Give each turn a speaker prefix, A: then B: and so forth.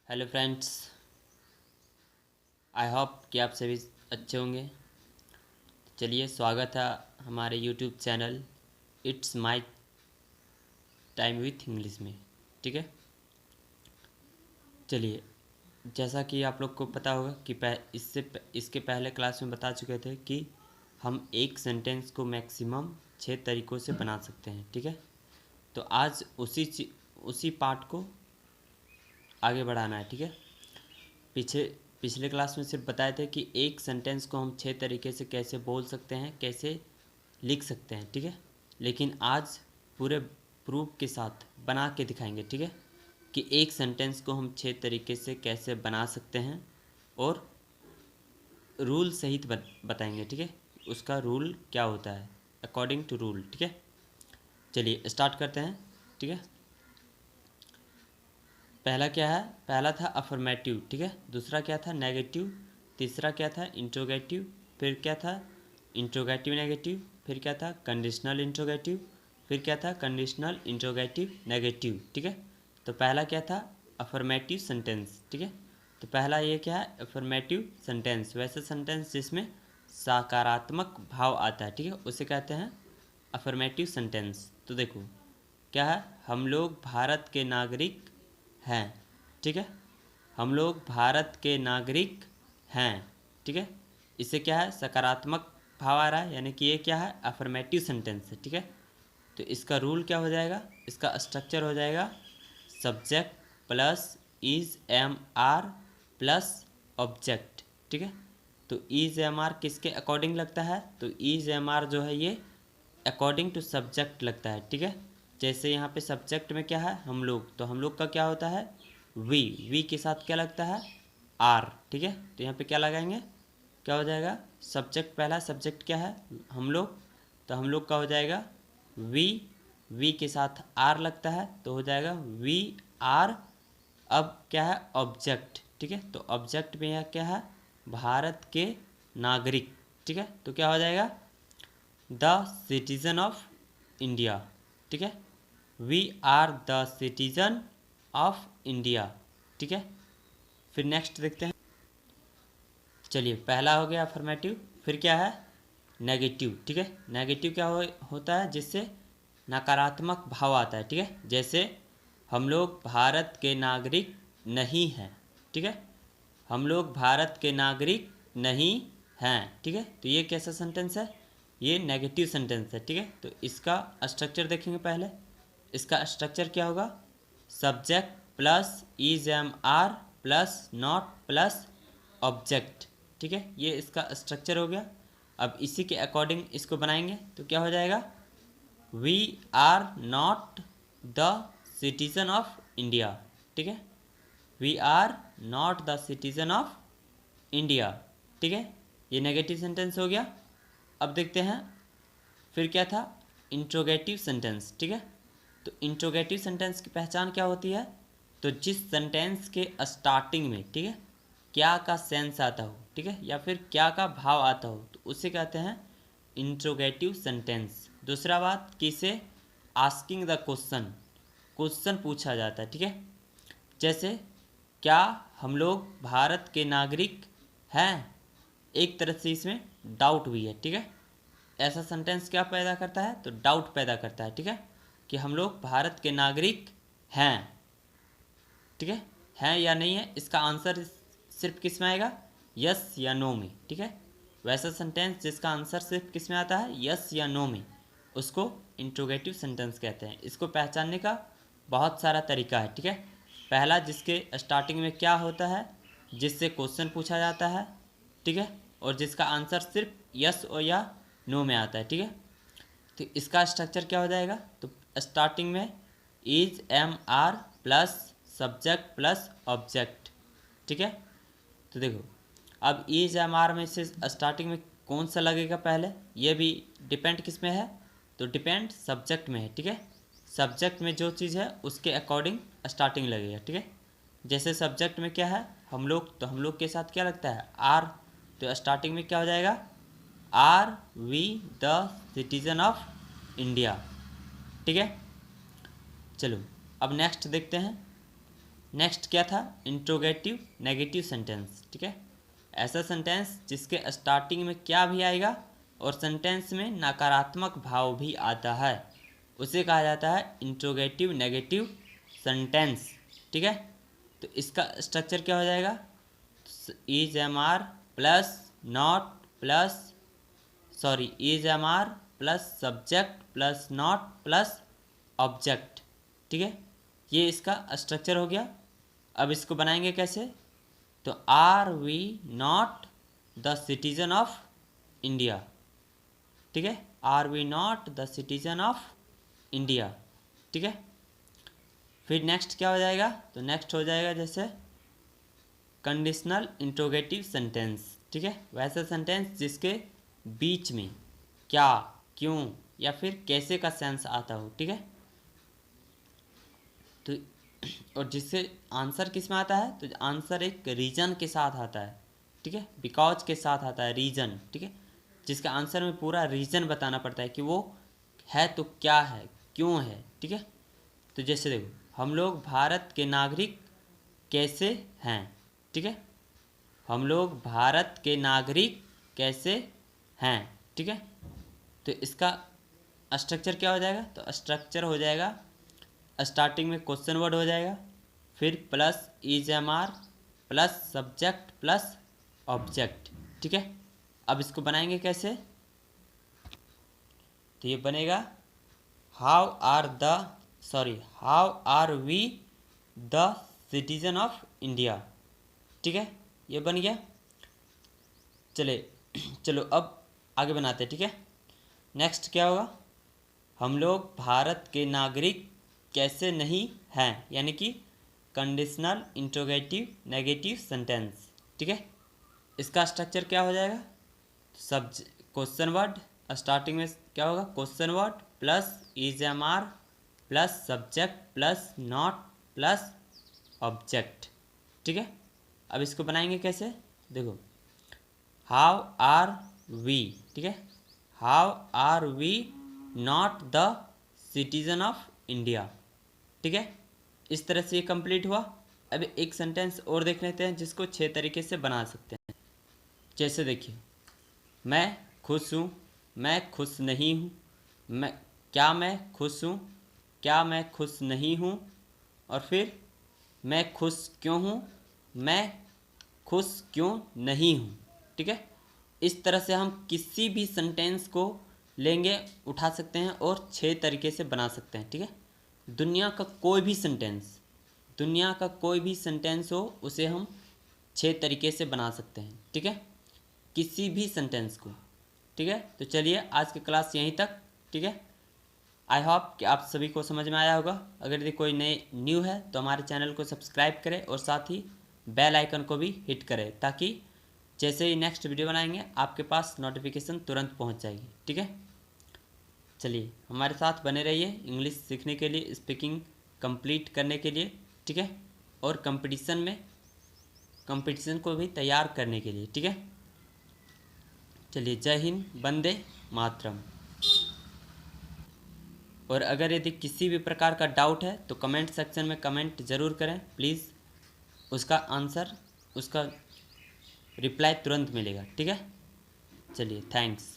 A: Hello friends, I hope कि आप सभी अच्छे होंगे। चलिए, स्वागत है हमारे YouTube channel it's my time with English में। ठीक है, चलिए, जैसा कि आप लोग को पता होगा कि इसके पहले क्लास में बता चुके थे कि हम एक सेंटेंस को मैक्सिमम 6 तरीक़ों से बना सकते हैं। ठीक है, तो आज उसी पार्ट को आगे बढ़ाना है। ठीक है, पिछले क्लास में सिर्फ बताए थे कि एक सेंटेंस को हम 6 तरीके से कैसे बोल सकते हैं, कैसे लिख सकते हैं। ठीक है, लेकिन आज पूरे प्रूफ के साथ बना के दिखाएंगे। ठीक है, कि एक सेंटेंस को हम 6 तरीके से कैसे बना सकते हैं और रूल सहित बताएंगे। ठीक है, उसका रूल क्या होता है अकॉर्डिंग टू रूल। ठीक है, चलिए स्टार्ट करते हैं। ठीक है, पहला क्या है? पहला था अफर्मेटिव। ठीक है, दूसरा क्या था? नेगेटिव। तीसरा क्या था? इंट्रोगेटिव। फिर क्या था? Interrogative negative. फिर क्या था? Conditional interrogative. फिर क्या था? Conditional interrogative negative. ठीक है, तो पहला क्या था? Affirmative sentence. ठीक है, तो पहला ये क्या है? अफर्मेटिव सेंटेंस, वैसे सेंटेंस जिसमें सकारात्मक भाव आता है। ठीक है, उसे कहते हैं अफर्मेटिव सेंटेंस। तो देखो क्या है, हम लोग भारत के नागरिक हैं। ठीक है, हम लोग भारत के नागरिक हैं। ठीक है, इससे क्या है? सकारात्मक भाव आ रहा है, यानी कि ये क्या है? अफर्मेटिव सेंटेंस है। ठीक है, तो इसका रूल क्या हो जाएगा? इसका स्ट्रक्चर हो जाएगा subject plus is am are plus object. ठीक है, तो इज एम आर किसके अकॉर्डिंग लगता है? तो इज एम आर जो है ये अकॉर्डिंग टू सब्जेक्ट लगता है। ठीक है, जैसे यहाँ पे सब्जेक्ट में क्या है? हम लोग, तो हम लोग का क्या होता है? वी के साथ क्या लगता है? आर। ठीक है, तो यहाँ पे क्या लगाएंगे? क्या हो जाएगा? सब्जेक्ट, पहला सब्जेक्ट क्या है? हम लोग, तो हम लोग का हो जाएगा वी के साथ आर लगता है, तो हो जाएगा वी आर। अब क्या है? ऑब्जेक्ट। ठीक है, तो ऑब्जेक्ट में यह क्या है? भारत के नागरिक। ठीक है, तो क्या हो जाएगा? The citizen of India. ठीक है, we are the citizen of India. ठीक है, फिर नेक्स्ट देखते हैं। चलिए, पहला हो गया अफर्मेटिव। फिर क्या है? नेगेटिव। ठीक है, नेगेटिव क्या होता है? जिससे नकारात्मक भाव आता है। ठीक है, जैसे हम लोग भारत के नागरिक नहीं हैं। ठीक है, हम लोग भारत के नागरिक नहीं हैं। ठीक है, तो ये कैसा सेंटेंस है? ये नेगेटिव सेंटेंस है। ठीक है, तो इसका स्ट्रक्चर देखेंगे पहले। इसका स्ट्रक्चर क्या होगा? Subject plus is am are plus not plus object. ठीक है, ये इसका स्ट्रक्चर हो गया। अब इसी के अकॉर्डिंग इसको बनाएंगे, तो क्या हो जाएगा? We are not the citizen of India. ठीक है, we are not the citizen of India. ठीक है, ये नेगेटिव सेंटेंस हो गया। अब देखते हैं फिर क्या था? Interrogative sentence. ठीक है, तो इंट्रोगेटिव सेंटेंस की पहचान क्या होती है? तो जिस सेंटेंस के स्टार्टिंग में, ठीक है, क्या का सेंस आता हो, ठीक है, या फिर क्या का भाव आता हो, तो उसे कहते हैं इंट्रोगेटिव सेंटेंस। दूसरा बात कि इसे आस्किंग द क्वेश्चन, क्वेश्चन पूछा जाता है। ठीक है, जैसे क्या हम लोग भारत के नागरिक हैं, एक तरह से इसमें डाउट भी है। ठीक है, ऐसा सेंटेंस क्या पैदा करता है? तो डाउट पैदा करता है। ठीक है, कि हम लोग भारत के नागरिक हैं। ठीक है या नहीं है, इसका आंसर सिर्फ किस में आएगा? यस या नो में। ठीक है, वैसा सेंटेंस जिसका आंसर सिर्फ किस में आता है? यस या नो में, उसको इंट्रोगेटिव सेंटेंस कहते हैं। इसको पहचानने का बहुत सारा तरीका है। ठीक है, पहला, जिसके स्टार्टिंग में क्या होता है? जिससे क्वेश्चन पूछा जाता है। ठीक है, और जिसका आंसर सिर्फ यस और या नो में आता है। ठीक है, तो इसका स्ट्रक्चर क्या हो जाएगा? तो स्टार्टिंग में is am are plus subject plus object. ठीक है, तो देखो अब इज एम आर में से स्टार्टिंग में कौन सा लगेगा पहले? ये भी डिपेंड किस में है? तो डिपेंड सब्जेक्ट में है। ठीक है, सब्जेक्ट में जो चीज़ है उसके अकॉर्डिंग स्टार्टिंग लगेगा। ठीक है, जैसे सब्जेक्ट में क्या है? हम लोग, तो हम लोग के साथ क्या लगता है? आर, तो स्टार्टिंग में क्या हो जाएगा? Are we the citizen of India. ठीक है, चलो अब नेक्स्ट देखते हैं। नेक्स्ट क्या था, इंट्रोगेटिव नेगेटिव सेंटेंस, ठीक है। ऐसा सेंटेंस जिसके स्टार्टिंग में क्या भी आएगा और सेंटेंस में नकारात्मक भाव भी आता है, उसे कहा जाता है इंट्रोगेटिव नेगेटिव सेंटेंस, ठीक है। तो इसका स्ट्रक्चर क्या हो जाएगा, is am are plus not plus is am are plus subject plus not plus object, ठीक है। ये इसका स्ट्रक्चर हो गया। अब इसको बनाएंगे कैसे, तो are we not the citizen of India, ठीक है, are we not the citizen of India, ठीक है। फिर नेक्स्ट क्या हो जाएगा, तो नेक्स्ट हो जाएगा जैसे कंडीशनल इंट्रोगेटिव सेंटेंस, ठीक है। वैसा सेंटेंस जिसके बीच में क्या, क्यों या फिर कैसे का सेंस आता हो, ठीक है। तो और जिससे आंसर किस में आता है, तो आंसर एक रीजन के साथ आता है, ठीक है, बिकॉज के साथ आता है रीजन, ठीक है। जिसका आंसर में पूरा रीजन बताना पड़ता है कि वो है तो क्या है, क्यों है, ठीक है। तो जैसे देखो, हम लोग भारत के नागरिक कैसे हैं, ठीक है, हम लोग भारत के नागरिक कैसे हैं, ठीक है। तो इसका स्ट्रक्चर क्या हो जाएगा, तो स्ट्रक्चर हो जाएगा स्टार्टिंग में क्वेश्चन वर्ड हो जाएगा, फिर plus is am are plus subject plus object, ठीक है। अब इसको बनाएंगे कैसे, तो ये बनेगा how are we the citizen of India, ठीक है। ये बन गया। चलो अब आगे बनाते हैं, ठीक है। नेक्स्ट क्या होगा, हम लोग भारत के नागरिक कैसे नहीं हैं, यानी कि कंडीशनल इंट्रोगेटिव नेगेटिव सेंटेंस, ठीक है। इसका स्ट्रक्चर क्या हो जाएगा, सब क्वेश्चन वर्ड, स्टार्टिंग में क्या होगा, question word plus is am are plus subject plus not plus object, ठीक है। अब इसको बनाएंगे कैसे, देखो हाउ आर वी, ठीक है, how are we not the citizen of India, ठीक है। इस तरह से ये कंप्लीट हुआ। अब एक सेंटेंस और देख लेते हैं जिसको 6 तरीके से बना सकते हैं। जैसे देखिए, मैं खुश हूँ, मैं खुश नहीं हूँ, मैं खुश हूँ, क्या मैं खुश नहीं हूँ, और फिर मैं खुश क्यों हूँ, मैं खुश क्यों नहीं हूँ, ठीक है। इस तरह से हम किसी भी सेंटेंस को लेंगे, उठा सकते हैं और 6 तरीके से बना सकते हैं, ठीक है। दुनिया का कोई भी सेंटेंस हो उसे हम 6 तरीके से बना सकते हैं, ठीक है, किसी भी सेंटेंस को, ठीक है। तो चलिए आज की क्लास यहीं तक, ठीक है। आई होप कि आप सभी को समझ में आया होगा। अगर यदि कोई न्यू है तो हमारे चैनल को सब्सक्राइब करें और साथ ही बेल आइकन को भी हिट करें, ताकि जैसे ही नेक्स्ट वीडियो बनाएंगे आपके पास नोटिफिकेशन तुरंत पहुंच जाएगी, ठीक है। चलिए हमारे साथ बने रहिए इंग्लिश सीखने के लिए, स्पीकिंग कंप्लीट करने के लिए, ठीक है, और कंपटीशन को भी तैयार करने के लिए, ठीक है। चलिए, जय हिंद, वंदे मातरम। और अगर यदि किसी भी प्रकार का डाउट है तो कमेंट सेक्शन में कमेंट ज़रूर करें प्लीज़, उसका रिप्लाई तुरंत मिलेगा, ठीक है। चलिए, थैंक्स।